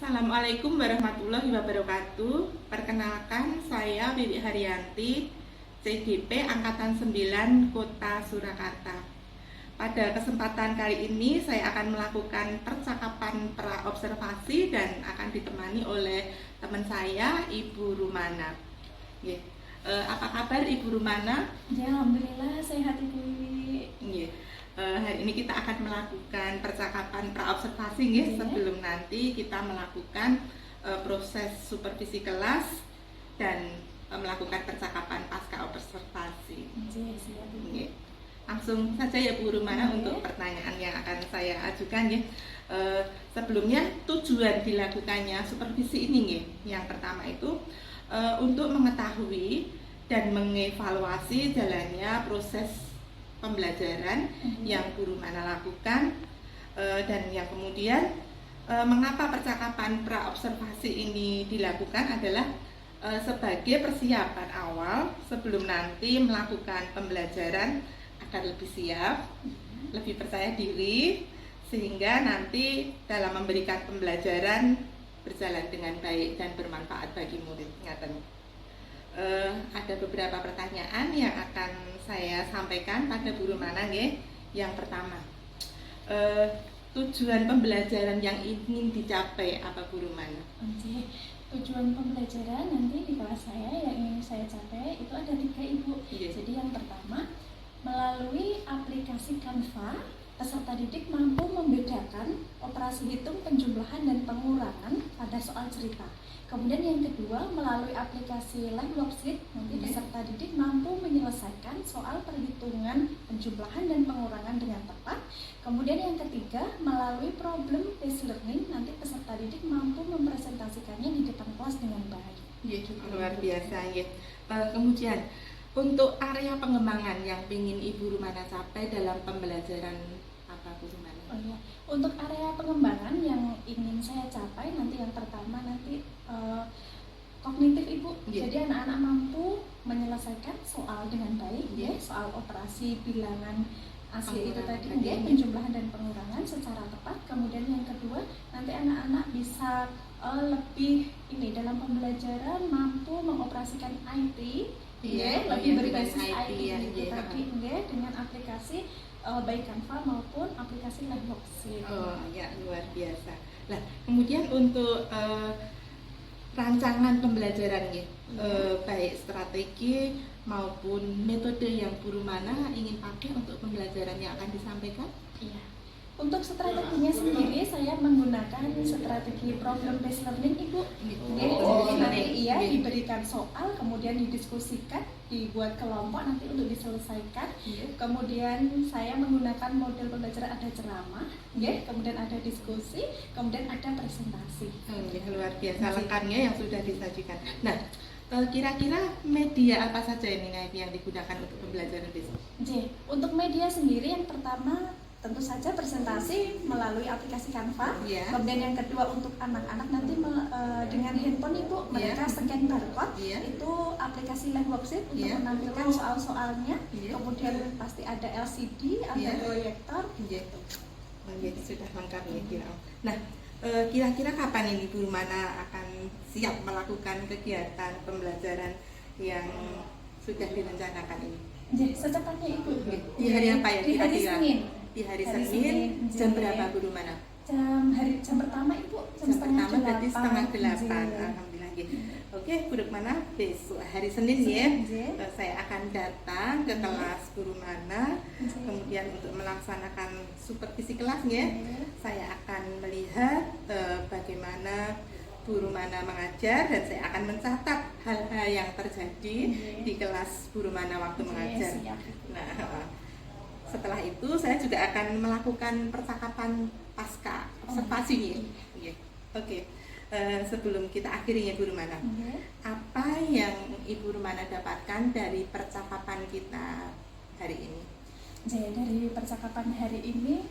Assalamualaikum warahmatullahi wabarakatuh. Perkenalkan, saya Wiwi Haryanti, CGP Angkatan 9 Kota Surakarta. Pada kesempatan kali ini saya akan melakukan percakapan pra-observasi dan akan ditemani oleh teman saya, Ibu Rumana. Apa kabar Ibu Rumana? Ya, alhamdulillah sehat Ibu Wiwi. Hari ini kita akan melakukan percakapan pra-observasi sebelum nanti kita melakukan proses supervisi kelas dan melakukan percakapan pasca observasi. Langsung saja ya Bu Rumana untuk pertanyaan yang akan saya ajukan ya. Sebelumnya tujuan dilakukannya supervisi ini yang pertama itu untuk mengetahui dan mengevaluasi jalannya proses pembelajaran yang Bu Rumana lakukan, dan yang kemudian mengapa percakapan pra-observasi ini dilakukan adalah sebagai persiapan awal sebelum nanti melakukan pembelajaran agar lebih siap, lebih percaya diri, sehingga nanti dalam memberikan pembelajaran berjalan dengan baik dan bermanfaat bagi murid. Ada beberapa pertanyaan yang akan saya sampaikan pada Bu Rumana. Yang pertama, tujuan pembelajaran yang ingin dicapai apa Bu Rumana? Tujuan pembelajaran nanti di kelas saya yang ingin saya capai itu ada 3 Ibu. Jadi yang pertama, melalui aplikasi Canva, peserta didik mampu membedakan operasi hitung, penjumlahan, dan pengurangan pada soal cerita. Kemudian yang kedua, melalui aplikasi Live Worksheet, nanti peserta didik mampu menyelesaikan soal perhitungan, penjumlahan, dan pengurangan dengan tepat. Kemudian yang ketiga, melalui problem based learning, nanti peserta didik mampu mempresentasikannya di depan kelas dengan baik. Luar biasa kemudian untuk area pengembangan yang ingin Ibu Rumana capai dalam pembelajaran apa Bu Rumana? Untuk area pengembangan yang ingin saya capai nanti yang pertama kognitif Ibu. Jadi anak-anak mampu menyelesaikan soal dengan baik, soal operasi bilangan asli itu tadi, penjumlahan dan pengurangan secara tepat. Kemudian yang kedua, nanti anak-anak bisa lebih dalam pembelajaran mampu mengoperasikan IT, lebih berbasis IT itu tadi, dengan aplikasi baik Canva maupun aplikasi Live Worksheet. Luar biasa. Nah, kemudian untuk rancangan pembelajaran baik strategi maupun metode yang Bu Rumana ingin pakai untuk pembelajaran yang akan disampaikan? Untuk strateginya sendiri saya menggunakan strategi problem based learning Ibu. Jadi nanti diberikan soal, kemudian didiskusikan, dibuat kelompok nanti untuk diselesaikan. Kemudian saya menggunakan model pembelajaran, ada ceramah, kemudian ada diskusi, kemudian ada presentasi. Luar biasa lengkapnya yang sudah disajikan. Nah, kira-kira media apa saja ini yang digunakan untuk pembelajaran besok? Untuk media sendiri yang pertama tentu saja presentasi melalui aplikasi Canva. Kemudian yang kedua untuk anak-anak nanti dengan handphone Ibu, mereka scan barcode, itu aplikasi Live Worksheet untuk menampilkan soal-soalnya. Kemudian pasti ada LCD, ada proyektor gitu. Sudah lengkap Nah, kira-kira kapan ini Bu Rumana akan siap melakukan kegiatan pembelajaran yang sudah direncanakan ini? Secepatnya Ibu. Di hari apa ya? Di hari Senin. Di hari Senin. Jam berapa Bu Rumana? Jam pertama Ibu. Jam pertama berarti setengah 8. Alhamdulillah. Oke Bu Rumana, besok hari Senin saya akan datang ke kelas Bu Rumana. Kemudian untuk melaksanakan supervisi kelas saya akan melihat bagaimana Bu Rumana mengajar, dan saya akan mencatat hal-hal yang terjadi di kelas Bu Rumana waktu mengajar. Nah, setelah itu saya juga akan melakukan percakapan pasca observasi. Sebelum kita akhiri Bu Rumana, apa yang Ibu Rumana dapatkan dari percakapan kita hari ini? Dari percakapan hari ini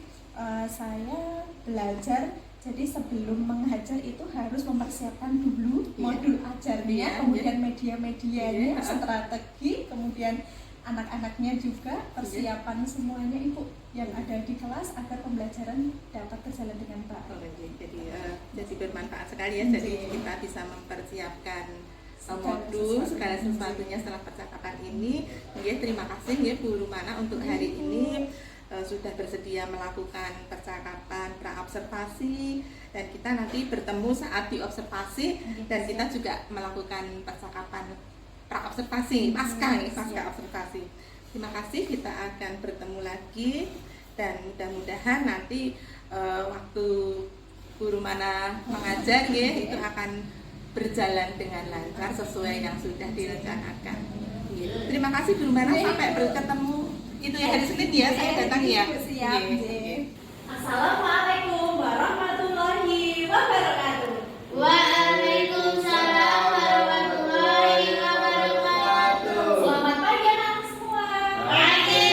saya belajar. Jadi sebelum mengajar itu harus mempersiapkan dulu modul ajarnya, kemudian media-medianya, strategi, kemudian anak-anaknya juga, persiapan semuanya Ibu yang ada di kelas agar pembelajaran dapat berjalan dengan baik. Jadi bermanfaat sekali ya. Jadi kita bisa mempersiapkan modul segala sesuatunya setelah percakapan ini. Terima kasih ya Bu Rumana untuk hari ini sudah bersedia melakukan percakapan praobservasi, dan kita nanti bertemu saat diobservasi, dan kita juga melakukan percakapan praobservasi pasca observasi. Terima kasih, kita akan bertemu lagi, dan mudah-mudahan nanti waktu Bu Rumana mengajar ya, itu akan berjalan dengan lancar sesuai yang sudah direncanakan. Terima kasih Bu Rumana, sampai bertemu itu ya hari Senin ya, saya datang ya. Siap. Assalamualaikum warahmatullahi wabarakatuh. Waalaikumsalam warahmatullahi wabarakatuh. Selamat pagi anak semua. Pagi.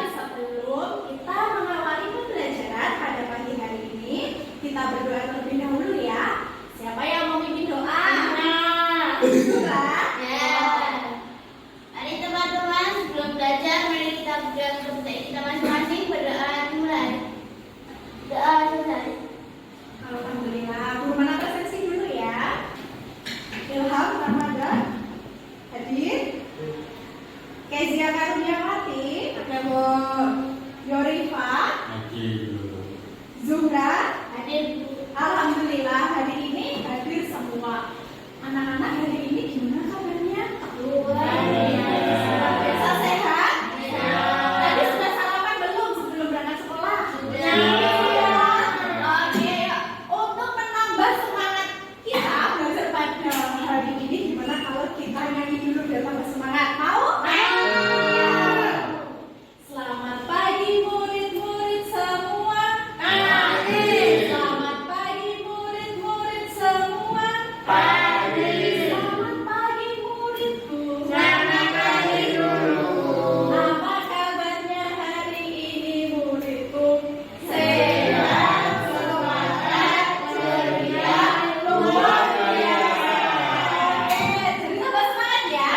Sebelum kita mengawali pembelajaran pada pagi hari ini, kita berdoa terlebih dahulu ya. Siapa yang mau bikin doa? Doa. Mari teman-teman, sebelum belajar mari kita berdoa kepada kita masing-masing. Berdoa dimulai. Doa selesai. Alhamdulillah. Bu Rumana presensi dulu ya. Ilham Ramadan hadir. Kezia Karunyawati, ada Bu Yorifa, Zuhra Hadir. Alhamdulillah hari ini hadir semua. Anak-anak hari ini gimana kabarnya? Luar biasa. Sehat? Sehat. Tadi sudah sarapan belum sebelum berangkat sekolah? Sudah. Oke, untuk menambah semangat kita belajar pada hari ini, gimana kalau kita nyanyi dulu biar tambah semangat? Mau? Selamat pagi murid-murid semua. Selamat pagi murid-murid semua. Selamat pagi muridku. Selamat pagi guru. Apa kabarnya hari ini muridku? Sehat, semangat, ceria, luar biasa. Oke, jadi tambah semangat ya.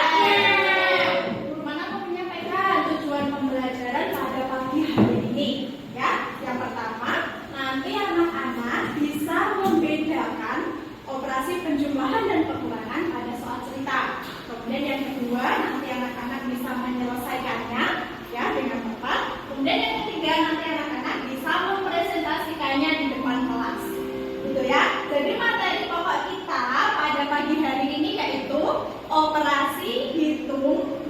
Guru Mana mau menyampaikan tujuan pembelajaran pada pagi hari ini ya. Yang pertama, nanti anak-anak bisa membedakan operasi penjumlahan dan pengurangan pada soal cerita. Kemudian yang kedua, nanti anak-anak bisa menyelesaikannya ya dengan tepat. Kemudian yang ketiga, nanti anak-anak bisa mempresentasikannya di depan kelas. Gitu ya. Jadi materi pokok kita pada pagi hari ini yaitu operasi hitung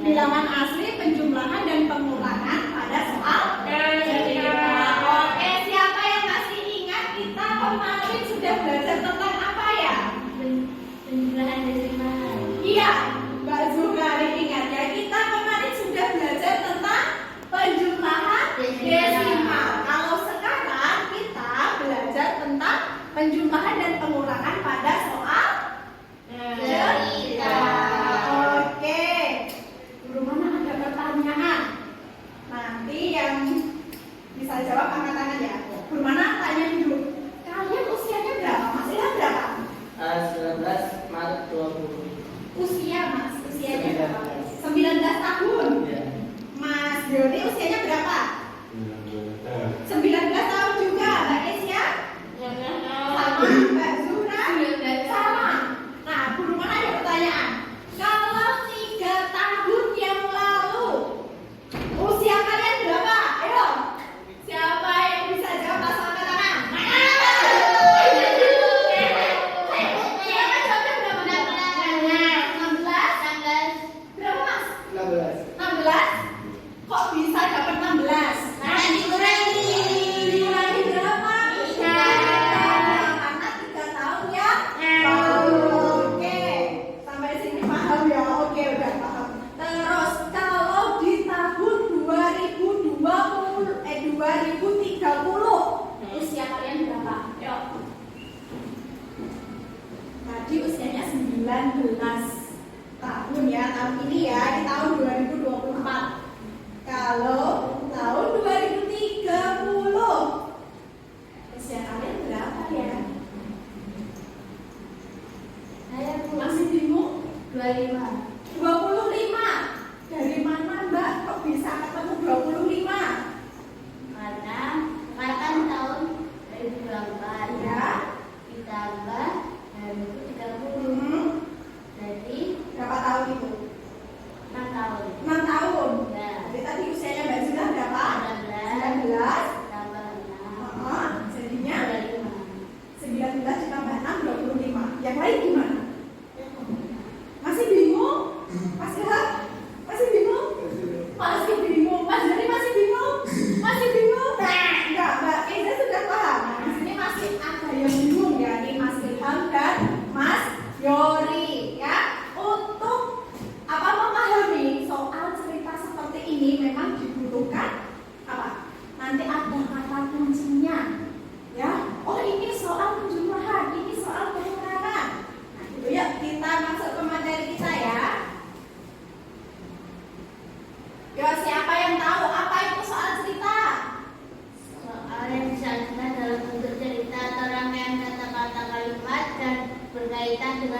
bilangan asli, penjumlahan dan pengurangan pada soal cerita. Oke, siapa yang masih ingat kita kemarin sudah belajar tentang apa ya? Penjumlahan desimal. Iya, Mbak Zuhra ingat ya, kita kemarin sudah belajar tentang penjumlahan desimal. Kalau sekarang kita belajar tentang penjumlahan dan pengurangan pada soal cerita. Oke, Guru Mana ada pertanyaan? Nanti yang bisa jawab angkat tangan ya. Guru Mana tanya dulu. Kalian usianya berapa? Masihnya berapa? 19 Maret 20. Usia Mas, usianya berapa? 19 tahun. Mas Doni usianya berapa? 19 tahun juga. Mbak Kesia? Sama. Mbak Zuhra? Sama. Nah, Guru Mana ada pertanyaan. Kalau 3 tahun yang lalu, usia kalian berapa? Ayo. Siapa yang bisa jawab langsung angkat tangan? Siapa jawabnya berapa? 16? Berapa Mas? 16? Kok bisa dapat 16? Nah, dikurangi.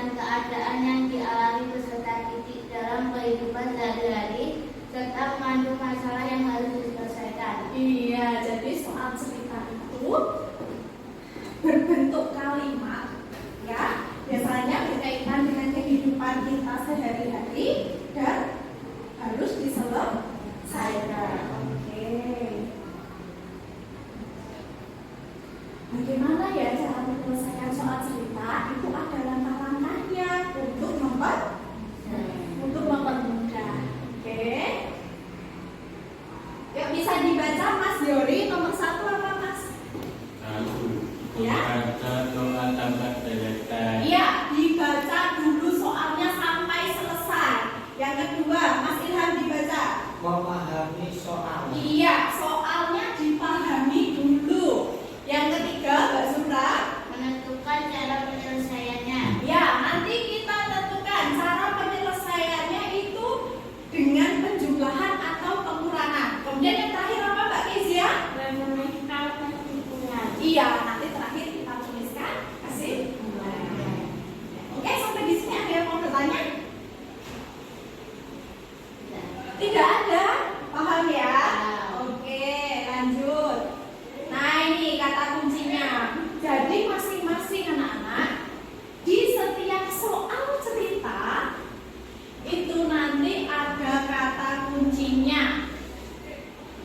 dengan keadaan yang dialami peserta didik dalam kehidupan sehari-hari serta mengandung masalah yang harus diselesaikan. Iya, jadi soal cerita itu berbentuk kalimat, ya, biasanya berkaitan dengan kehidupan kita sehari-hari dan harus diselesaikan. Oke. Bagaimana ya cara menyelesaikan soal cerita? Itu ada langkah-langkahnya untuk mempermudah. Oke. Yuk bisa dibaca Mas Yori nomor 1 apa Mas? Ya. Baca doa tambah selesai. Iya, dibaca dulu soalnya sampai selesai. Yang kedua, Mas Ilham dibaca. Memahami soal. Iya, soalnya dipahami dulu. Yang ketiga, Mbak Zura. Menentukan cara penyelesaiannya. Ya, nanti kita tentukan cara penyelesaiannya itu dengan penjumlahan atau pengurangan. Kemudian yang terakhir apa Mbak Kezia? Merumuskan kesimpulan. Iya, nanti terakhir kita tuliskan kesimpulan. Oke, sampai di sini ada yang mau bertanya? Tidak ada, paham ya? Oke, lanjut. Nah ini kata kuncinya. Jadi masing-masing anak-anak di setiap soal cerita itu nanti ada kata kuncinya.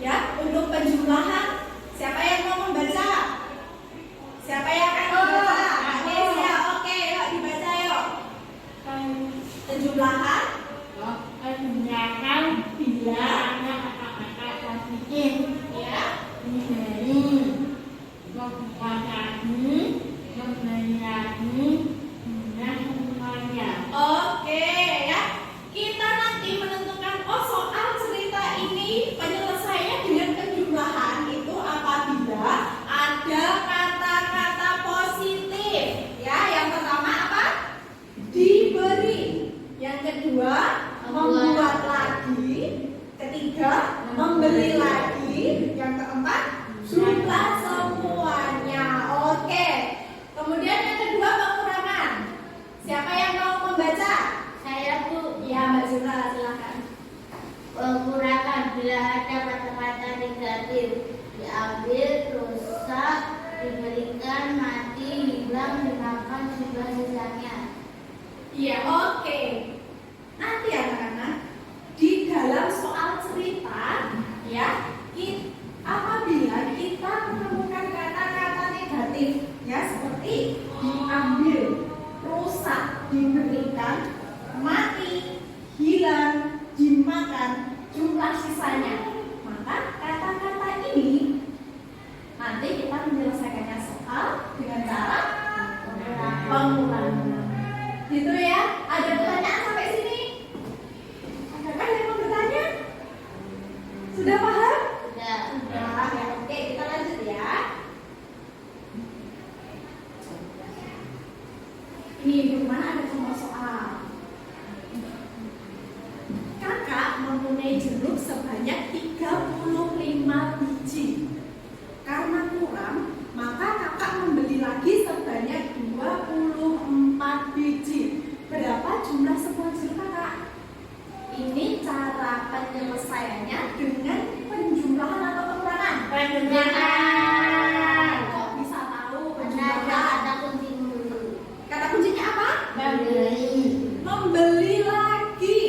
Ya, untuk penjumlahan siapa yang mau membaca? Siapa yang akan membaca? Oke, siap. Oke, yuk dibaca yuk. Penjumlahan. Penjelasan bila ada kata-kata positif. Ya. Memperbaiki, membenahi, dan semuanya. Oke ya. Kita nanti menentukan soal cerita ini penyelesaiannya dengan penjumlahan itu apabila ada kata-kata positif. Ya, yang pertama apa? Diberi. Yang kedua, membuat lagi. Ketiga, membeli lagi. Yang keempat, jumlah semuanya. Oke. Kemudian yang kedua, pengurangan. Siapa yang mau membaca? Saya Bu, Ya, Mbak Zura, silakan. pengurangan bila ada kata-kata negatif diambil, rusak, diberikan, mati, hilang, dimakan, sudah sisanya. Iya, oke. Nanti anak-anak di dalam soal cerita, ya, apabila kita menemukan kata-kata negatif, ya seperti diambil, rusak, diberikan, mati, hilang, dimakan, jumlah sisanya, maka kata-kata ini nanti kita menyelesaikannya soal dengan cara pengurangan. Gitu ya. Ada pertanyaan sampai sini? Adakah yang mau bertanya? Sudah paham? Sudah. Sudah. Ya, oke, kita lanjut ya. Ini di mana ada contoh soal. Kakak mempunyai jeruk sebanyak 35 biji. Karena kurang, maka kakak membeli lagi sebanyak 24 biji. Berapa jumlah semua jeruk kakak? Ini cara penyelesaiannya dengan penjumlahan atau pengurangan? Penjumlahan. Kok bisa tahu Ada penjumlahan? kata kunci dulu. Kata kuncinya apa? Membeli. Membeli lagi.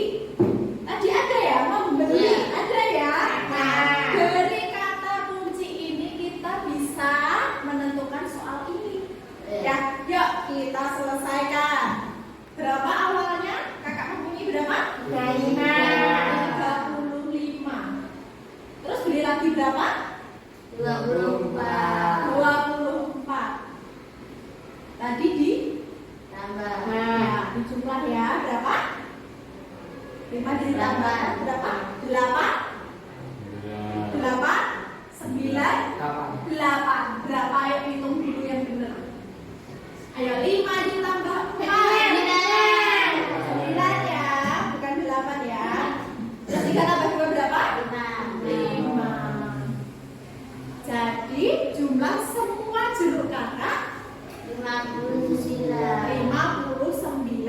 Tadi ada ya, membeli. Ya. Ada ya. Nah. Dari kata kunci ini kita bisa menentukan soal ini. Ya, yuk kita selesaikan. Berapa awalnya? Kakak mempunyai berapa? 35. Terus beli lagi berapa? 24. 24. Tadi di Tambah. ya, dijumlah ya berapa? 5 ditambah berapa? 8? 9? 8. Berapa? Ayo hitung dulu yang benar. Ayo 5 ditambah 4. 9 ya, bukan 8 ya. Terus 3 tambah 2 berapa? 5. Jadi jumlah semua jeruk kakak 59. 59.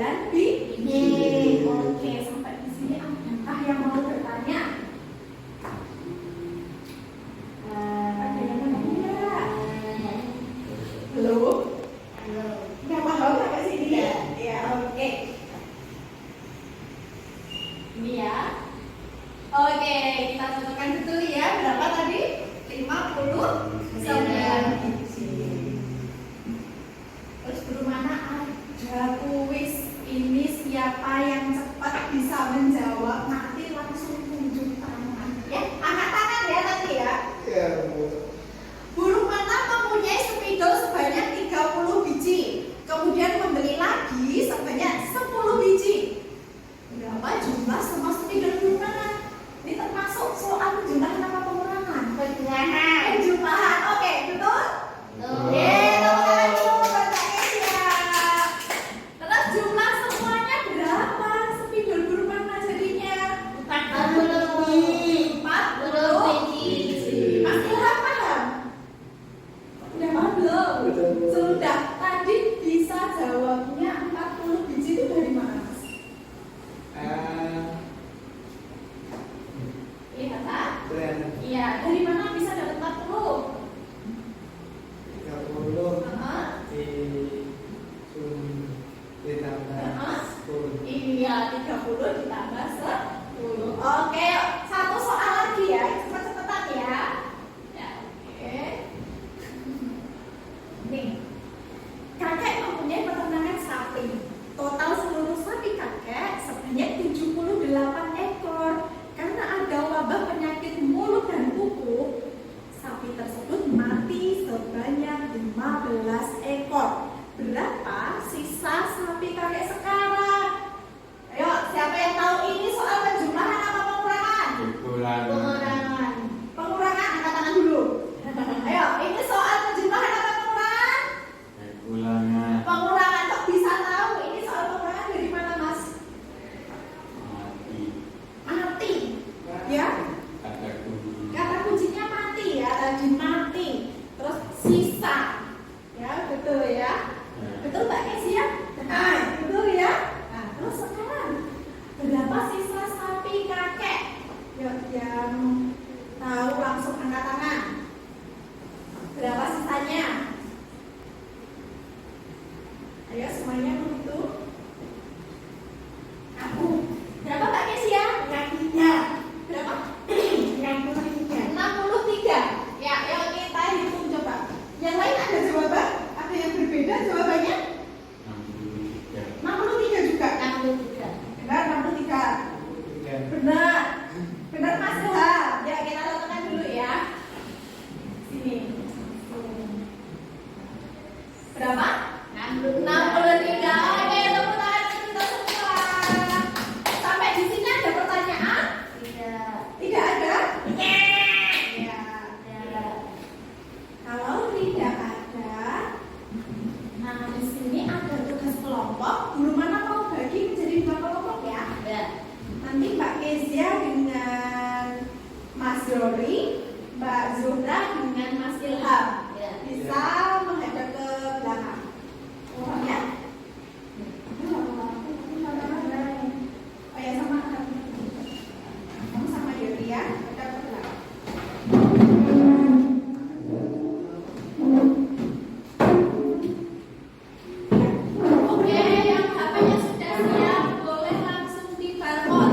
Belum? Nggak paham sampai sini? Ya, oke. Ini ya. Oke, kita cocokkan dulu ya. Berapa tadi? 59 biji. Terus guru mana ada kuis. Ini siapa yang cepat bisa menjawab? Nanti langsung tunjuk tangan. Ya, angkat tangan ya nanti ya. Ya, Bu. Burung mana mempunyai spidol sebanyak 30 biji, kemudian membeli lagi sebanyak 10 biji. Berapa jumlah semua spidol burung mana? Ini termasuk soal penjumlahan apa pengurangan? Penjumlahan. Oke, betul? Oke, tepuk tangan dulu buat Kak Kesia. Terus jumlah semuanya berapa? Spidol burung mana jadinya? 40 biji. Mas Ilham paham? Udah paham belum? Sudah. Tadi bisa jawabnya 40 biji itu dari mana, Mas? Lihat, Pak. Dan Iya, dari mana bisa dapat 40? 30 Heeh. ditambah 10. Iya, 30 ditambah 10. Oke, satu soal lagi ya. Cepet-cepetan ya. Ya, oke. Nih. Kakek mempunyai peternakan sapi. Total seluruh sapi kakek sebanyak 78 ekor. Karena ada wabah penyakit mulut dan kuku, sapi tersebut mati sebanyak 15 ekor. Berapa sisa sapi kakek sekarang? Ayo, siapa yang tahu ini soal penjumlahan apa pengurangan? Pengurangan. Pengurangan, angkat tangan dulu. Ayo, ini soal penjumlahan apa pengurangan? Pengurangan. Pengurangan, kok bisa tahu ini soal pengurangan dari mana, Mas? Mati. Mati. Ya, Kata kunci. kata kuncinya mati ya, tadi mati. Terus sisa. Ya, betul ya. Betul Mbak Kesia? Betul ya. Nah, terus sekarang berapa sisa sapi kakek? Yuk, yang tahu langsung angkat tangan. Berapa sisanya? Ayo semuanya menghitung. Aku. Berapa Mbak Kesia? 63. Berapa? 63. 63. Ya, yuk kita hitung coba. Yang lain ada jawaban? Ada yang berbeda jawabannya? 63 juga. Benar 63. Benar. Benar Mas Ilham. Ya, kita lakukan dulu ya. Sini. Berapa? 63. Oke, tepuk tangan kita semua. Sampai di sini ada pertanyaan? Tidak ada? Ya. Kalau tidak ada, nah di sini ada tugas kelompok. Guru mana mau bagi menjadi 2 kelompok ya? Nanti Mbak Kezia dengan Mas Zori, Mbak Zuhra dengan Mas Ilham bisa menghadap ke belakang. Oh ya? Oh ya, sama kamu sama Yori ya, hadap ke belakang. Oke, yang HP-nya sudah siap, boleh langsung dibangun.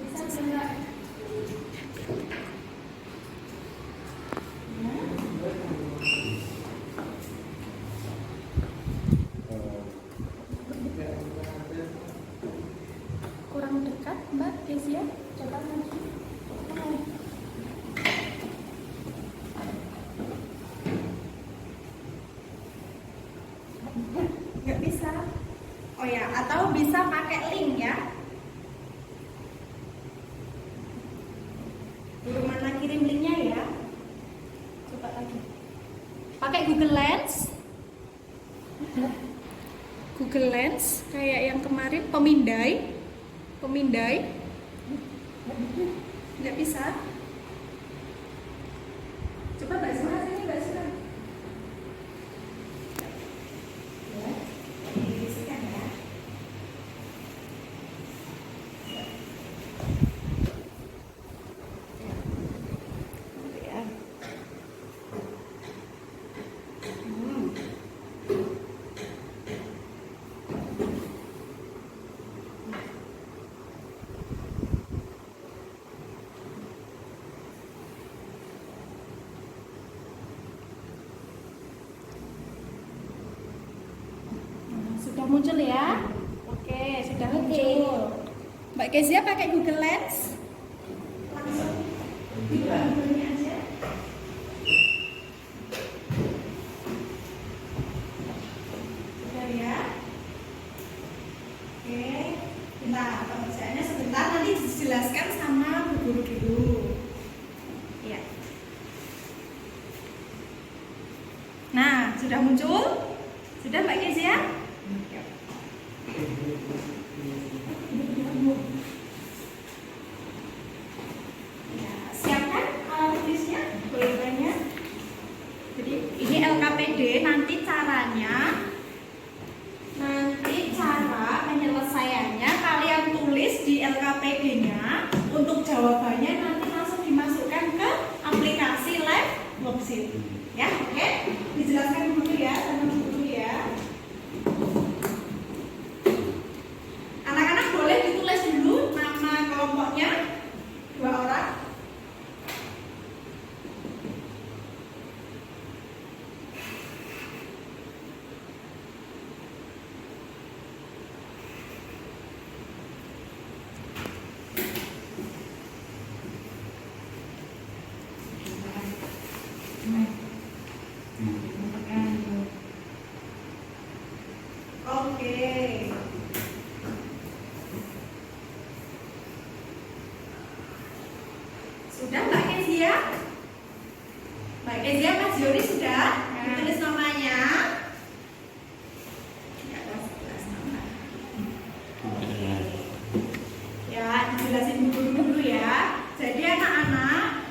Bisa enggak? Kurang dekat, Mbak Kezia. Coba lagi. Nggak bisa. Oh ya, atau bisa pakai link ya. Guru mana kirim linknya ya? Coba lagi. Pakai Google Lens. Google Lens kayak yang kemarin pemindai. Nggak bisa. Coba Mbak Zura sini, Mbak Zura. Ya, diisikan ya. Ya. muncul ya. Oke, sudah muncul. Mbak Kezia pakai Google Lens. Langsung dibuka Google-nya aja. Sudah ya. Oke, bentar, pengerjaannya sebentar, nanti dijelaskan sama Bu Guru dulu. Iya. Nah, sudah muncul? Sudah Mbak Kezia? Ya, siapkan alat tulisnya, pulpennya. Jadi ini LKPD, nanti cara penyelesaiannya kalian tulis di LKPD-nya. Untuk jawabannya nanti langsung dimasukkan ke aplikasi Live Worksheet. Ya, oke? Dijelaskan dulu ya, tenang dulu ya. Anak-anak boleh ditulis dulu nama kelompoknya 2 orang. Oke. Sudah Mbak Kezia? Mbak Kezia, Mas Joni sudah? Ditulis namanya. Ya, 11 nama. Ya, dijelasin dulu ya. Jadi anak-anak,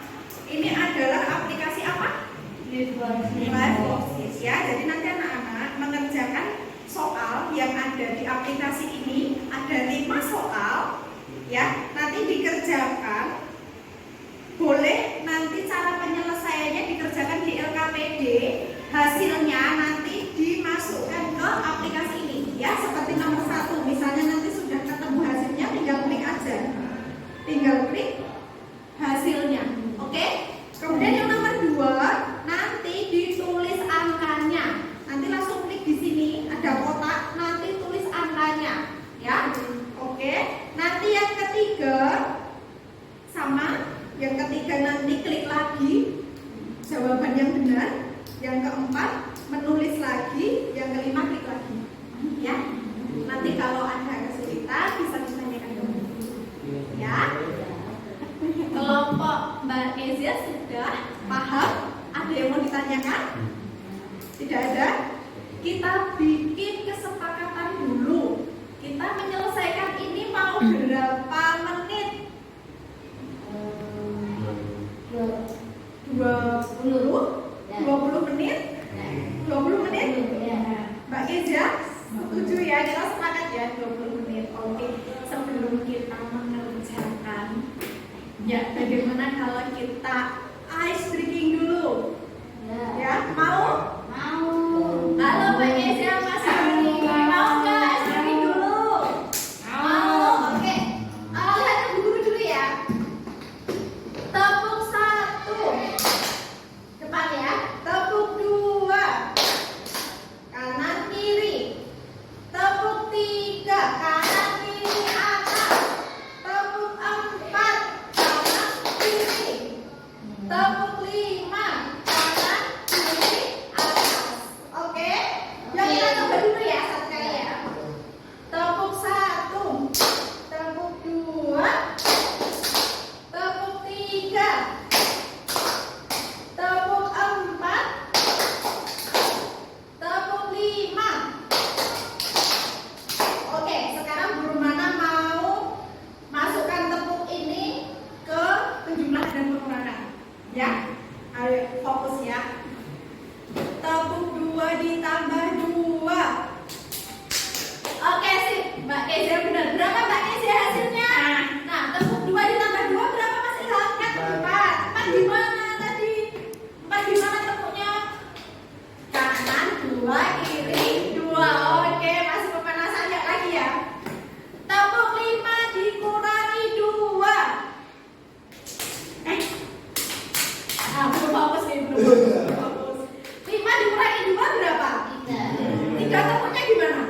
ini adalah aplikasi apa? Live Worksheet ya. Jadi nanti anak-anak mengerjakan soal yang ada di aplikasi ini. Ada 5 soal ya. Nanti dikerjakan. Boleh nanti cara penyelesaiannya dikerjakan di LKPD. Hasilnya nanti dimasukkan ke aplikasi ini ya. Seperti nomor 1, misalnya nanti sudah ketemu hasilnya, tinggal klik aja. Tinggal klik hasilnya. Oke? Kemudian yang nomor 2, nanti ditulis angkanya. Nanti langsung klik di sini, ada kotak, nanti tulis angkanya, ya. Oke. Nanti yang ketiga sama, yang ketiga nanti klik lagi jawaban yang benar. Yang keempat menulis lagi, yang kelima klik lagi, ya. Nanti kalau ada kesulitan bisa ditanyakan dulu, ya. Kelompok Mbak Kezia sudah paham? Ada yang mau ditanyakan? Tidak ada? Kita bikin kesepakatan dulu. Kita menyelesaikan ini mau berapa menit? 20 menit? 20 menit? Mbak Kezia? Setuju ya? Kita sepakat ya 20 menit. Oke. Sebelum kita mengerjakan, ya bagaimana kalau kita ice drinking dulu? Ya, mau? Halo Mbak Kezia, Mas Roni, mau nggak ice drinking dulu? Mau, oke. Lihat ke guru dulu ya. Tepuk 1, depan ya. Tepuk 2, kanan kiri. Tepuk 3, kanan kiri atas. Tepuk 4, kanan kiri. Tepuk 5, kanan kiri atas. Oke? Yuk kita coba dulu ya satu kali ya. Tepuk 1, tepuk 2, tepuk 3, tepuk 4, tepuk 5. Oke, sekarang guru mana mau masukkan tepuk ini ke penjumlahan dan pengurangan? Ya, ayo fokus ya. Tepuk 2 ditambah 2. Oke sip, Mbak Kezia benar. Berapa Mbak Kezia hasilnya? Nah, tepuk 2 ditambah 2 berapa Mas Ilham? Kan 4. 4 di mana tadi? 4 di mana tepuknya? Kanan 2, kiri 2. Oke, masih pemanasan ya lagi ya. Tepuk 5 dikurangi 2. Belum fokus nih, belum fokus. 5 dikurangi 2 berapa? 3 tepuknya gimana?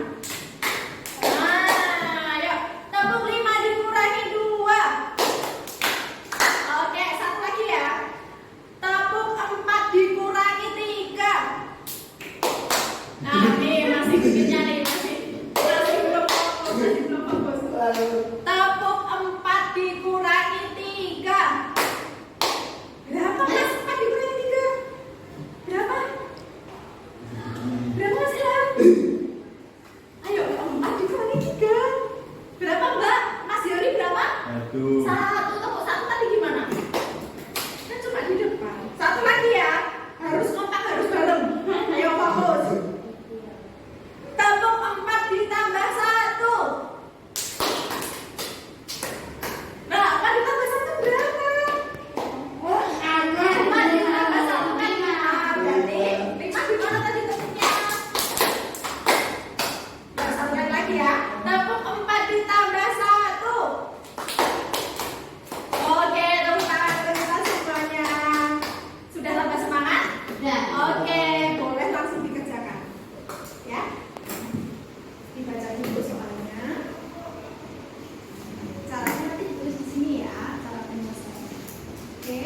Oke.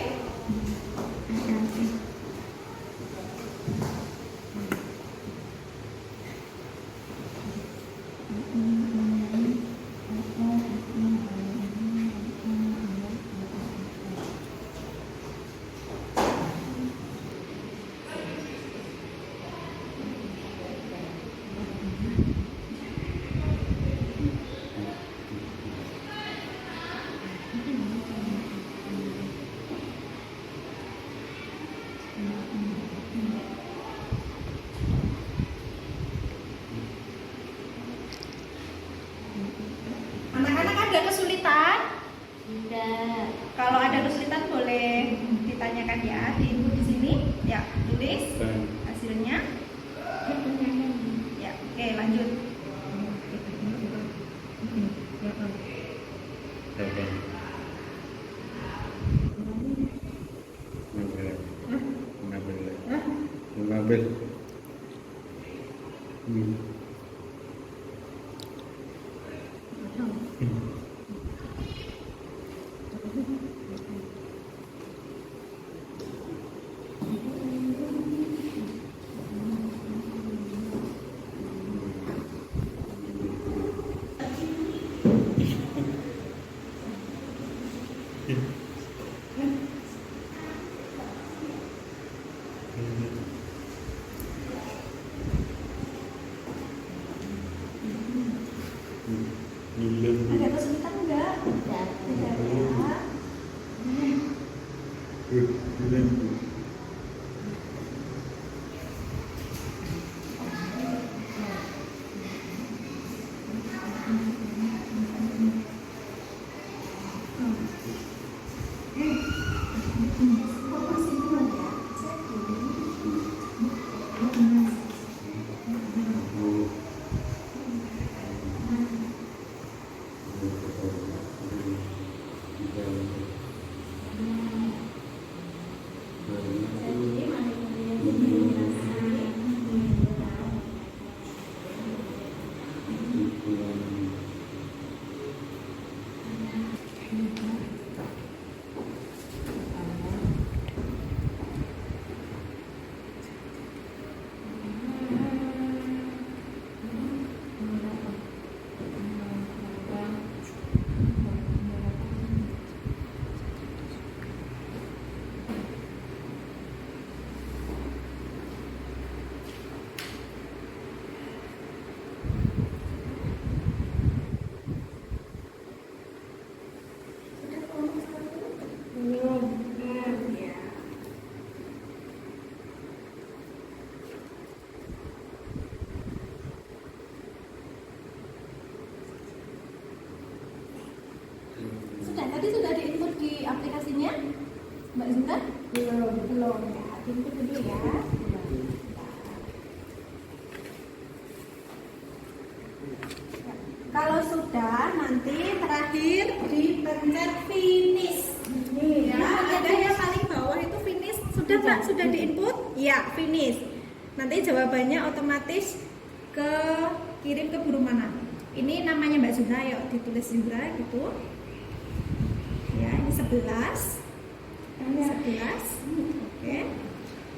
Anak-anak ada kesulitan? Tidak. Kalau ada kesulitan boleh ditanyakan ya, diinput di sini. Ya, tulis hasilnya. Ya, oke, lanjut. Mengambil. Ada kesulitan enggak? Tidak. Tidak ya. Tadi sudah diinput di aplikasinya, Mbak Zinta? Belum ya. Diinput dulu ya. Kalau sudah, nanti terakhir dipencet finish. Ya, ada yang paling bawah itu finish. Sudah Mbak, sudah diinput? Ya, finish. Nanti jawabannya otomatis kirim ke guru mana? Ini namanya Mbak Zuhra, yuk ditulis Zuhra gitu. Ya, ini 11. 11. Oke.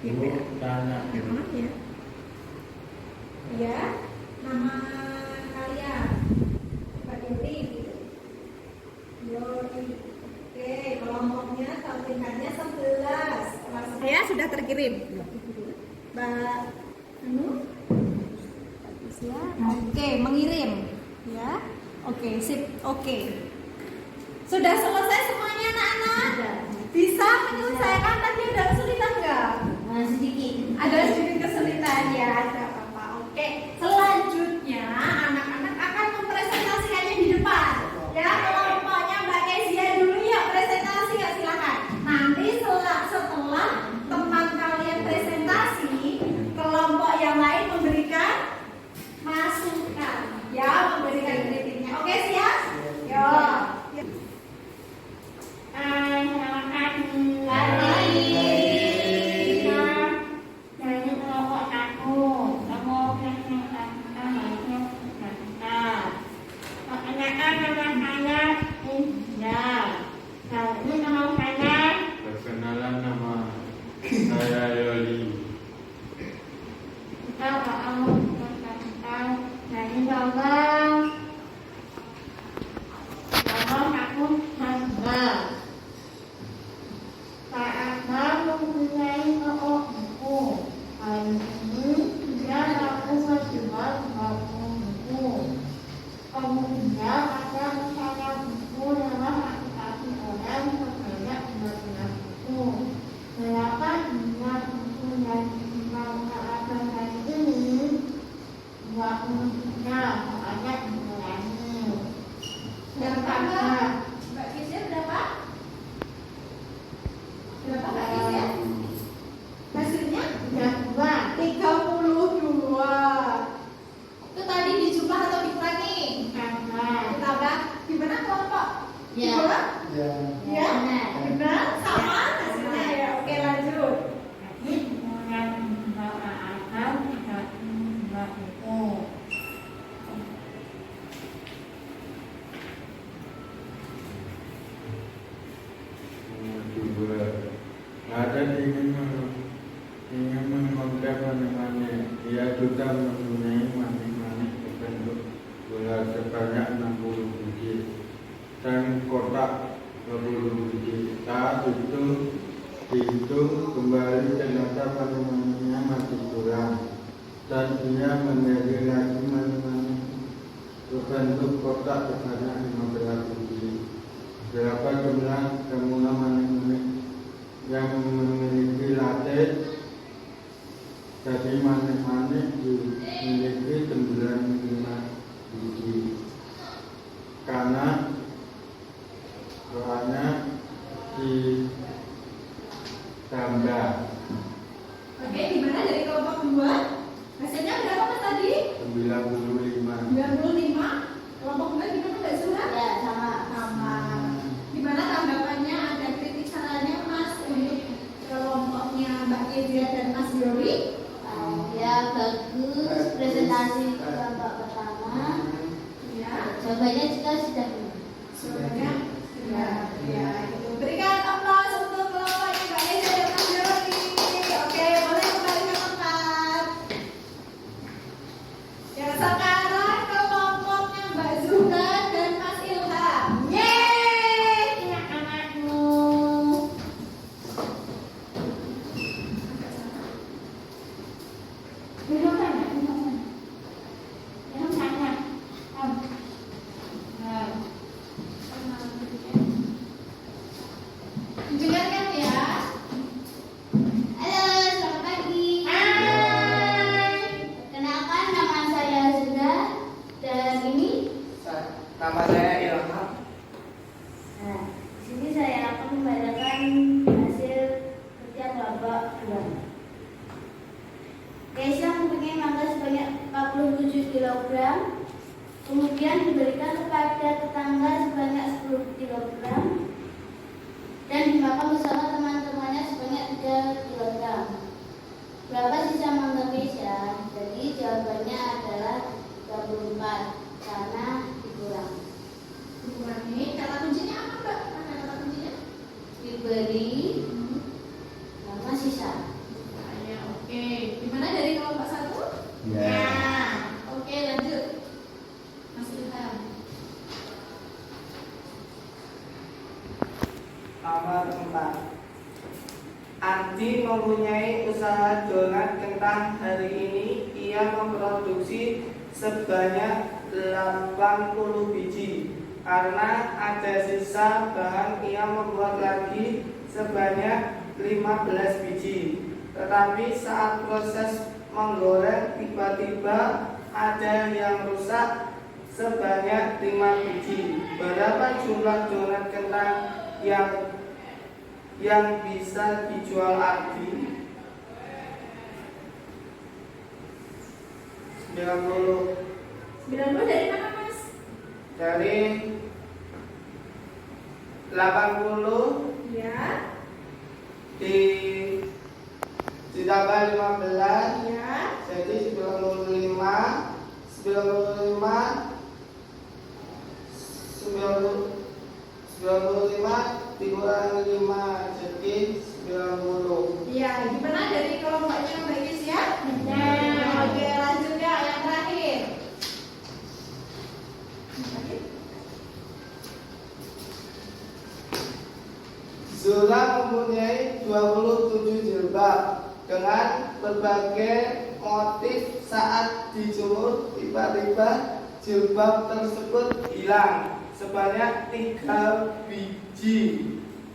Ya, Bu, tanya. ya. Ya, nama kalian. Mbak Yuri. Yuri. Oke, kelompoknya atau tingkatnya 11. Saya sudah terkirim. Mbak Anu. Oke, mengirim. Ya. Oke, sip. Oke. Sudah selesai semuanya anak-anak? Bisa menyelesaikan? Tadi ada kesulitan nggak? Sedikit. Ada sedikit kesulitan ya, ada apa-apa. Oke, selanjutnya anak-anak akan mempresentasikannya di depan. Ya, kelompoknya Mbak Kezia dulu ya presentasi ya, silakan. Nanti setelah teman kalian presentasi, kelompok yang lain memberikan masukan. Ya, memberikan kritiknya. Oke, siap? Yo. Selamat ingin mengungkap mana-mana. Ia juga mempunyai manik-manik berbentuk bola sebanyak 60 biji dan kotak 20 biji. Saat itu dihitung kembali ternyata manik-maniknya masih kurang, dan ia menjadi lagi manik-manik berbentuk kotak sebanyak 15 biji. Berapa jumlah semula manik-manik yang memiliki latex? Jadi manik-manik memiliki 95 biji. Karena soalnya ditambah Oke, gimana dari kelompok 2? Hasilnya berapa Mas tadi? 95. 95. Kelompok 2 gimana Mbak Zura? Ya, sama. Sama. Gimana tanggapannya? Ada kritik sarannya Mas untuk kelompoknya Mbak Kezia dan Mas Yori? Ya, bagus presentasi kelompok pertama. Ya. Jawabannya juga sudah benar. Sebenarnya ya itu. Berikan aplaus untuk kelompoknya Mbak Kezia dan Mas Yori. Oke, boleh kembali ke tempat. Ya, sekarang kelompoknya Mbak Zura dan Mas Ilham. Yeay! Anak-anakmu. Minum sana, minum sana. Minum sana. Dengarkan ya. Halo, selamat pagi. Perkenalkan, nama saya Zura dan ini. Nama saya Ilham. Nah, di sini saya akan membacakan hasil kerja kelompok 2. Keisha mempunyai mangga sebanyak 47 kg, kemudian diberikan kepada tetangga sebanyak 10 kg, dan dimakan bersama teman-temannya sebanyak 3 kg. Berapa sisa mangga Keisha? Jadi jawabannya adalah 34 karena dikurang. Dikurangi. Kata kuncinya apa Mbak? Mana kata kuncinya? Diberi sama sisa. Ya, oke. Gimana dari kelompok 1? Ya. Oke, lanjut. Mas Ilham. Nomor 4. Andi mempunyai usaha donat kentang. Hari ini ia memproduksi sebanyak 80 biji. Karena ada sisa bahan, ia membuat lagi sebanyak 15 biji. Tetapi saat proses menggoreng tiba-tiba ada yang rusak sebanyak 5 biji. Berapa jumlah donat kentang yang bisa dijual Ardi? 90. 90 dari mana Mas? Dari 80 Ya. ditambah 15, Ya. jadi 95 95 dikurangi 5 jadi 90. Iya, gimana dari kelompoknya Mbak Kezia? Nah, oke, lanjut ya yang terakhir. Zura mempunyai 27 jilbab dengan berbagai motif. Saat dijemur tiba-tiba jilbab tersebut hilang sebanyak 3 biji.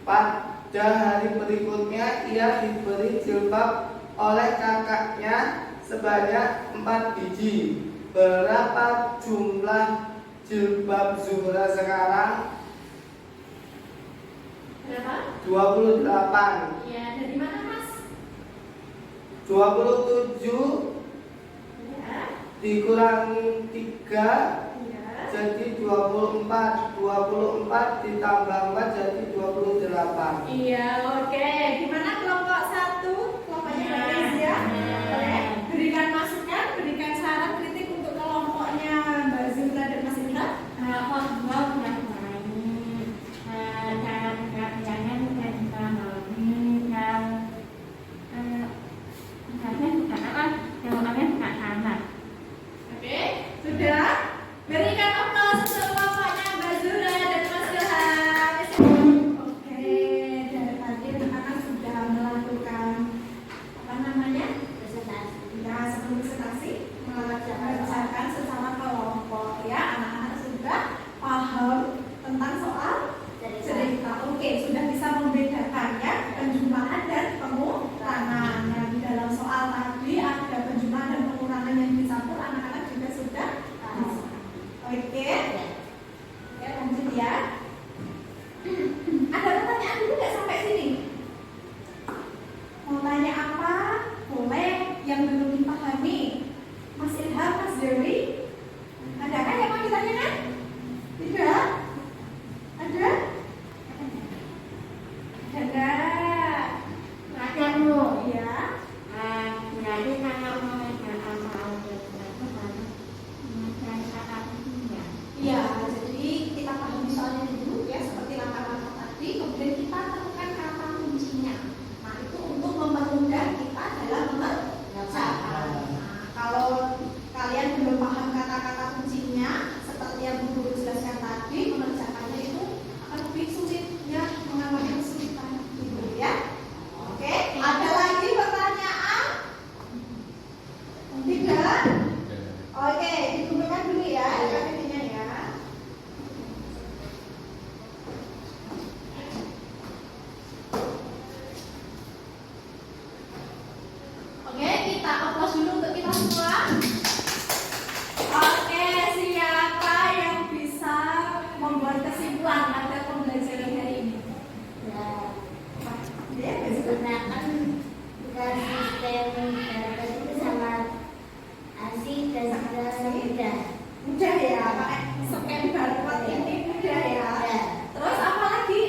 Pada hari berikutnya ia diberi jilbab oleh kakaknya sebanyak 4 biji. Berapa jumlah jilbab Zura sekarang? Berapa? 28. Ya, dari mana Mas? 27 Ya. dikurangi 3 Ya. jadi 24. 24 ditambah 4 jadi 28. Iya, oke. Gimana kelompok 1? Kelompoknya Mbak Kezia? Boleh berikan masukan, berikan saran kritik untuk kelompoknya Mbak Zura dan Mas Indra. kita semua? Oke, siapa yang bisa membuat kesimpulan pada pembelajaran hari ini? Ya, Menggunakan sistem data itu sangat asik dan sangat mudah. mudah ya, pakai scan barcode ini mudah ya. Terus apa lagi?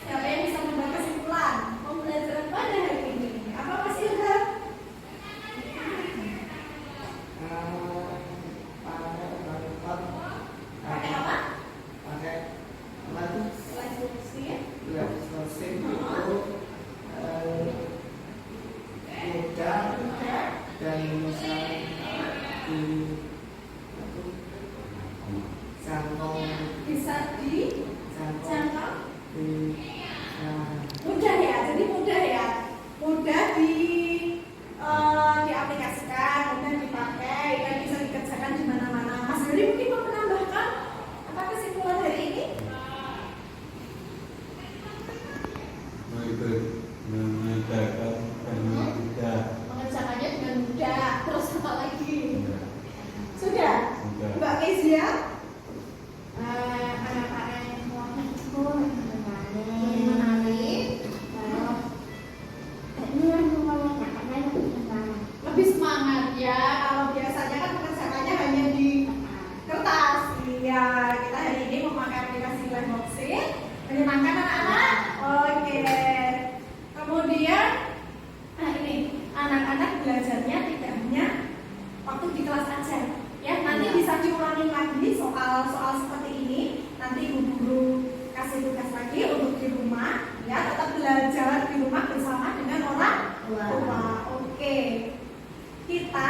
Siapa yang bisa membuat kesimpulan pembelajaran pada hari ini? Apa Mas Ilham? Pakai apa? Pakai apa tuh? Selain fungsi ya. Mesin itu mudah dan bisa di jangkau Bisa dijangkau. di Mudah ya, jadi mudah ya, mudah diaplikasikan, mudah dipakai, dan bisa dikerjakan di mana-mana. Mas Yuri mungkin mau menambahkan apa kesimpulan hari ini? Mengerjakan dengan mudah. Mengerjakannya dengan mudah. Terus apa lagi? Mudah. Sudah, Mudah. Mbak Kezia? Anak-anak yang itu mengenali Lebih semangat ya. Kalau biasanya kan pengerjakannya hanya di kertas. Iya, kita hari ini memakai aplikasi Learnboxing. Menyenangkan anak-anak? Oke. Kemudian, nah ini anak-anak belajarnya tidak hanya waktu di kelas aja. Ya, nanti bisa diulangi lagi soal-soal seperti ini. Nanti ibu guru kasih tugas lagi untuk di rumah. Ya, tetap belajar di rumah bersama dengan orang tua. Oke. Kita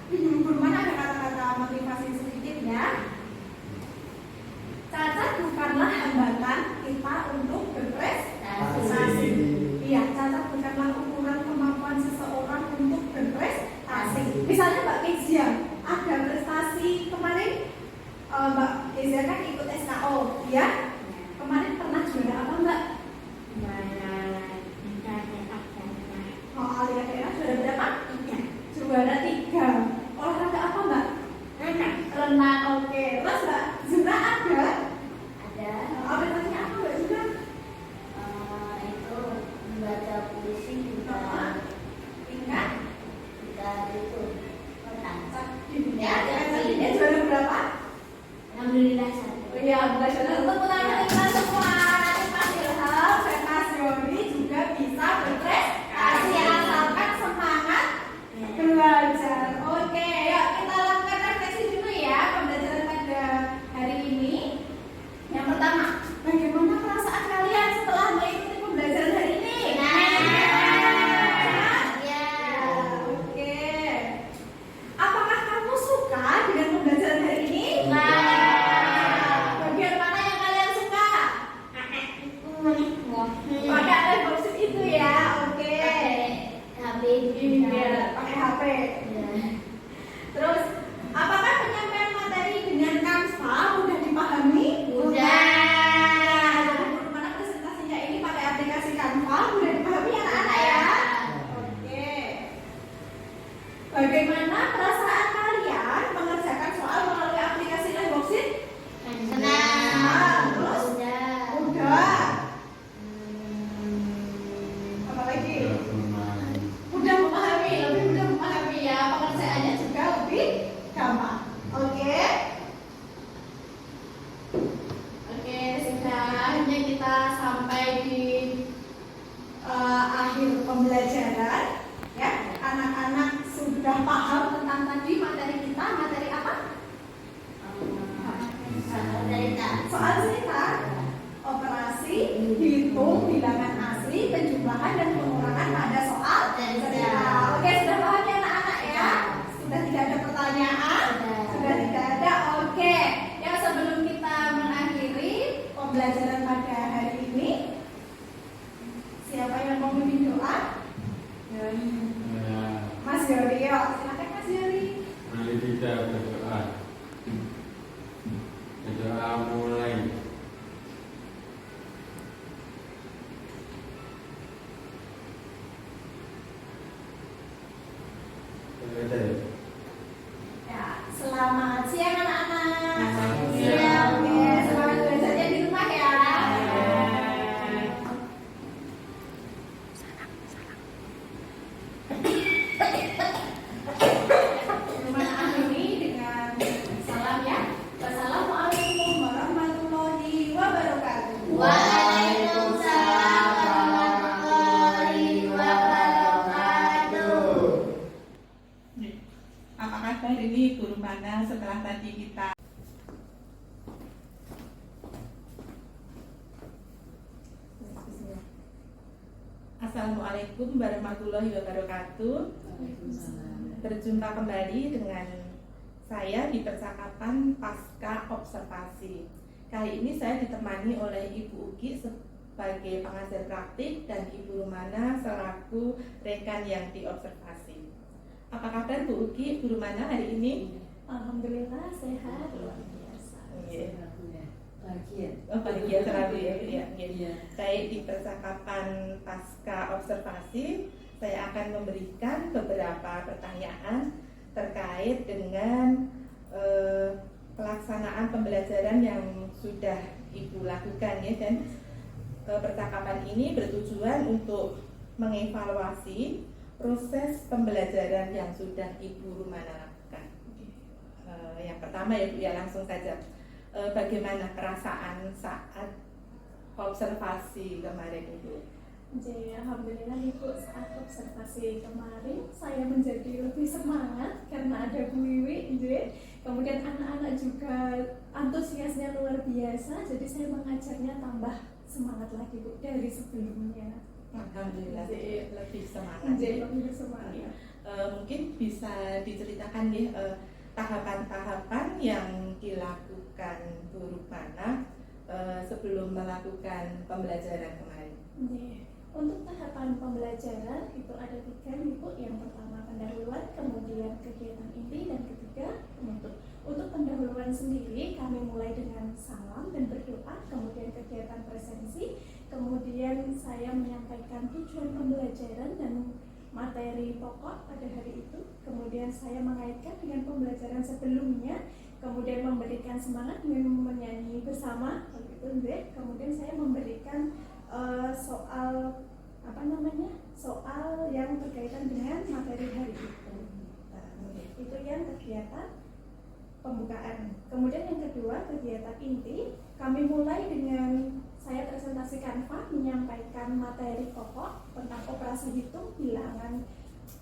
bermain ada kata-kata motivasi sedikit ya. Cacat bukanlah hambatan kita untuk berprestasi. Iya, cacat bukanlah ukuran kemampuan seseorang untuk berprestasi. Misalnya Mbak Kezia ada prestasi kemarin, Mbak Kezia kan ikut SKO, ya? Kemarin pernah juara apa Mbak? Oh, Alia daerah juara berapa? Juara 3. Olahraga apa Mbak? Renang. Oke. Terus Mbak Zura ada? Prestasinya apa Mbak Zura? itu membaca puisi juga Tingkat? itu kotak. Ya, prestasinya juara berapa? Alhamdulillah satu. Iya, belajar untuk menangani kita semua. Nanti Mas Ilham dan Mas Yori juga bisa berprestasi asalkan semangat belajar. Oke, yuk kita lakukan refleksi dulu ya pembelajaran pada hari ini. Yang pertama, bagaimana perasaan kalian setelah mengikuti pembelajaran hari ini? Ya. Oke. Apakah kamu suka dengan pembelajaran hari ini? Bagian mana yang kalian suka? Pakai Learnboxing itu ya, oke. Iya, pakai HP. Terus, apakah penyampaian materi dengan Canva mudah dipahami? Jadi bagaimana presentasinya ini pakai aplikasi Canva mudah dipahami anak-anak ya? Oke. Bagaimana perasaan kalian mengerjakan soal melalui aplikasi Learnboxing? Senang. Terus? Udah. Mudah. Apa lagi? Mudah memahami, lebih mudah memahami ya. Pengerjaannya juga lebih gampang. Oke. Oke, sudah akhirnya kita sampai di akhir pembelajaran. Ya, anak-anak sudah paham tentang tadi materi kita. Materi apa? Soal cerita, operasi, hitung, bilangan asli, penjumlahan dan pengurangan pada soal cerita. Oke, sudah paham ya anak-anak ya? Sudah tidak ada pertanyaan? Sudah tidak ada? Oke. Ya, sebelum kita mengakhiri pembelajaran pada hari ini, siapa yang mau memimpin doa? Mas Yori, yuk. Silakan Mas Yori. Mari kita berdoa. Berdoa mulai Ya, selamat siang anak-anak. Selamat siang. Oke, selamat belajarnya di rumah ya. Rumah akhiri dengan salam ya. Wassalamualaikum warahmatullahi wabarakatuh. Waalaikumsalam warahmatullahi wabarakatuh. Apa kabar ini guru mana setelah tadi kita Assalamualaikum warahmatullahi wabarakatuh. Berjumpa kembali dengan saya di percakapan pasca observasi. Kali ini saya ditemani oleh Ibu Ugi sebagai pengajar praktik dan Ibu Rumana selaku rekan yang diobservasi. Apa kabar Bu Ugi, Bu Rumana hari ini? Alhamdulillah sehat luar biasa. Oh, bahagia selalu ya. Baik, di percakapan pasca observasi saya akan memberikan beberapa pertanyaan terkait dengan pelaksanaan pembelajaran yang sudah Ibu lakukan ya, dan percakapan ini bertujuan untuk mengevaluasi proses pembelajaran yang sudah Ibu Rumana lakukan. Yang pertama ya Bu ya, langsung saja. Bagaimana perasaan saat observasi kemarin Ibu? Jadi alhamdulillah Ibu, saat observasi kemarin saya menjadi lebih semangat karena ada Bu Wiwi, kemudian anak-anak juga antusiasnya luar biasa, jadi saya mengajarnya tambah semangat lagi Bu dari sebelumnya. Alhamdulillah lebih semangat. Jadi lebih semangat. Mungkin bisa diceritakan ya tahapan-tahapan yang dilakukan Bu Rumana sebelum melakukan pembelajaran kemarin. Untuk tahapan pembelajaran itu ada 3 Ibu. Yang pertama pendahuluan, kemudian kegiatan inti, dan ketiga penutup. Untuk pendahuluan sendiri kami mulai dengan salam dan berdoa, kemudian kegiatan presensi, kemudian saya menyampaikan tujuan pembelajaran dan materi pokok pada hari itu, kemudian saya mengaitkan dengan pembelajaran sebelumnya, kemudian memberikan semangat dengan menyanyi bersama, kemudian saya memberikan soal yang berkaitan dengan materi hari itu. Itu yang kegiatan pembukaan. Kemudian yang kedua, kegiatan inti, kami mulai dengan saya presentasi Canva, menyampaikan materi pokok tentang operasi hitung, bilangan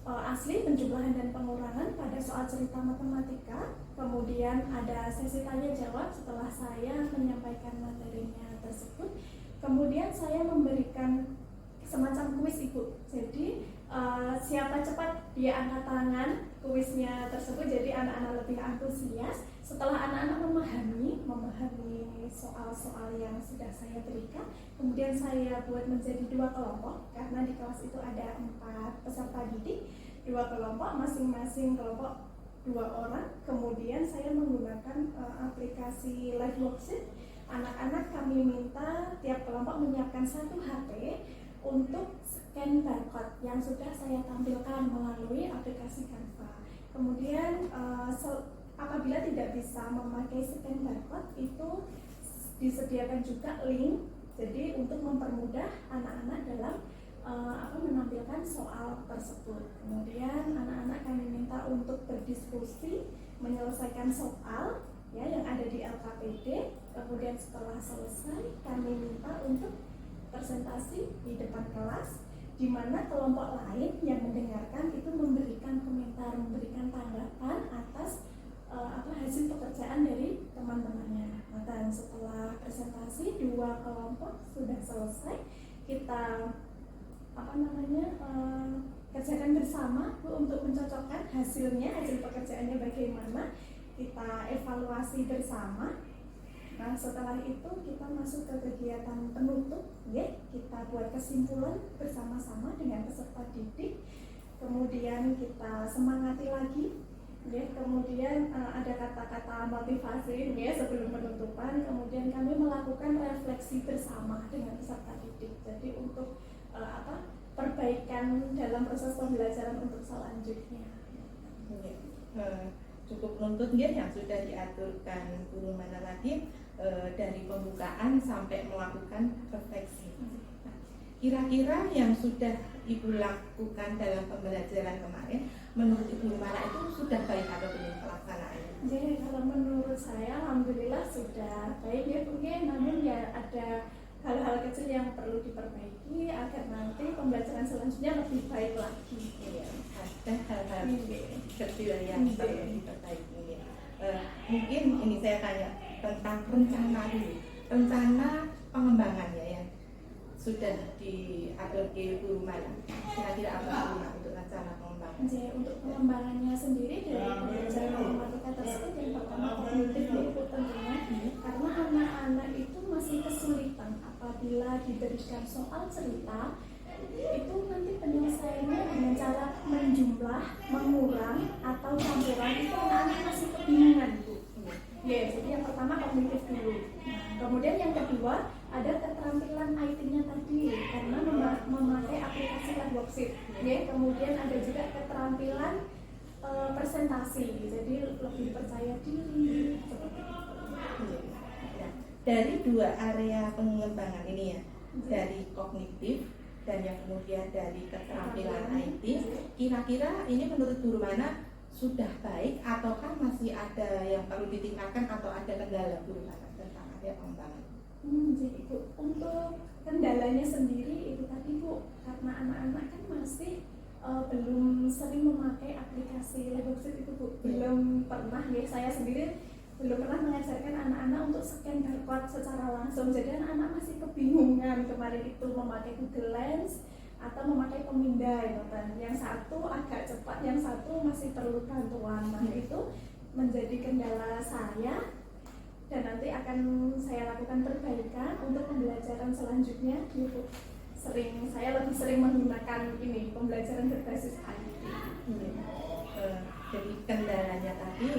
asli, penjumlahan dan pengurangan pada soal cerita matematika. Kemudian ada sesi tanya jawab setelah saya menyampaikan materinya tersebut. Kemudian saya memberikan semacam kuis Ibu. Jadi siapa cepat dia angkat tangan kuisnya tersebut, jadi anak-anak lebih antusias. Setelah anak-anak memahami soal-soal yang sudah saya berikan, kemudian saya buat menjadi 2 kelompok karena di kelas itu ada 4 peserta didik, 2 kelompok, masing-masing kelompok 2 orang. Kemudian saya menggunakan aplikasi live worksheet. Anak-anak kami minta tiap kelompok menyiapkan 1 HP untuk scan barcode yang sudah saya tampilkan melalui aplikasi Canva. Kemudian apabila tidak bisa memakai scan barcode, itu disediakan juga link, jadi untuk mempermudah anak-anak dalam menampilkan soal tersebut. Kemudian anak-anak kami minta untuk berdiskusi menyelesaikan soal ya yang ada di LKPD. Kemudian setelah selesai kami minta untuk presentasi di depan kelas, di mana kelompok lain yang mendengarkan itu memberikan komentar, memberikan tanggapan atas hasil pekerjaan dari teman-temannya. Dan setelah presentasi 2 kelompok sudah selesai, kita kerjakan bersama untuk mencocokkan hasil pekerjaannya bagaimana, kita evaluasi bersama. Nah, setelah itu kita masuk ke kegiatan penutup, ya. Kita buat kesimpulan bersama-sama dengan peserta didik. Kemudian kita semangati lagi, ya. Kemudian ada kata-kata motivasi, ya, sebelum penutupan. Kemudian kami melakukan refleksi bersama dengan peserta didik. Jadi untuk perbaikan dalam proses pembelajaran untuk selanjutnya. Nggih. Cukup nuntut nggih yang sudah diaturkan guru mana lagi dari pembukaan sampai melakukan refleksi. Nah, kira-kira yang sudah Ibu lakukan dalam pembelajaran kemarin menurut Ibu Mana itu sudah baik atau belum pelaksanaannya? Jadi kalau menurut saya alhamdulillah sudah baik ya mungkin, namun ya ada hal-hal kecil yang perlu diperbaiki agar nanti pembelajaran selanjutnya lebih baik lagi. Iya, ada hal-hal Iya. kecil yang perlu diperbaiki. Mungkin ini saya tanya tentang rencana dulu, rencana pengembangannya yang sudah diatur di guru mana? Kira-kira apa guru untuk rencana pengembangan? Jadi untuk pengembangannya sendiri dari pembelajaran matematika tersebut yang pertama kognitif itu tentunya karena anak-anak itu masih kesulitan apabila diberikan soal cerita itu nanti penyelesaiannya dengan cara menjumlah, mengurang atau campuran itu anak-anak masih kebingungan Bu. Ya, jadi yang pertama kognitif dulu. Kemudian yang kedua ada keterampilan IT-nya tadi karena memakai aplikasi Worksheet. Ya, kemudian ada juga keterampilan presentasi, jadi lebih percaya diri. Seperti itu. Ya. Dari dua area pengembangan ini ya, dari kognitif dan yang kemudian dari keterampilan IT, kira-kira ini menurut guru mana sudah baik ataukah masih ada yang perlu ditingkatkan atau ada kendala guru mana tentang area pengembangan? Jadi Bu, untuk kendalanya sendiri itu tadi Bu, karena anak-anak kan masih belum sering memakai aplikasi Worksheet itu Bu, belum pernah ya, saya sendiri belum pernah mengajarkan anak-anak untuk scan barcode secara langsung, jadi anak-anak masih kebingungan kemarin itu memakai Google Lens atau memakai pemindai kan. Yang satu agak cepat, yang satu masih perlu bantuan. Nah itu menjadi kendala saya dan nanti akan saya lakukan perbaikan untuk pembelajaran selanjutnya. Saya lebih sering menggunakan ini pembelajaran berbasis IT. Jadi kendalanya tadi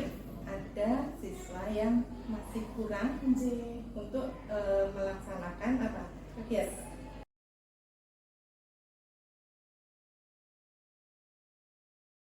ada siswa yang masih kurang untuk melaksanakan kegiatan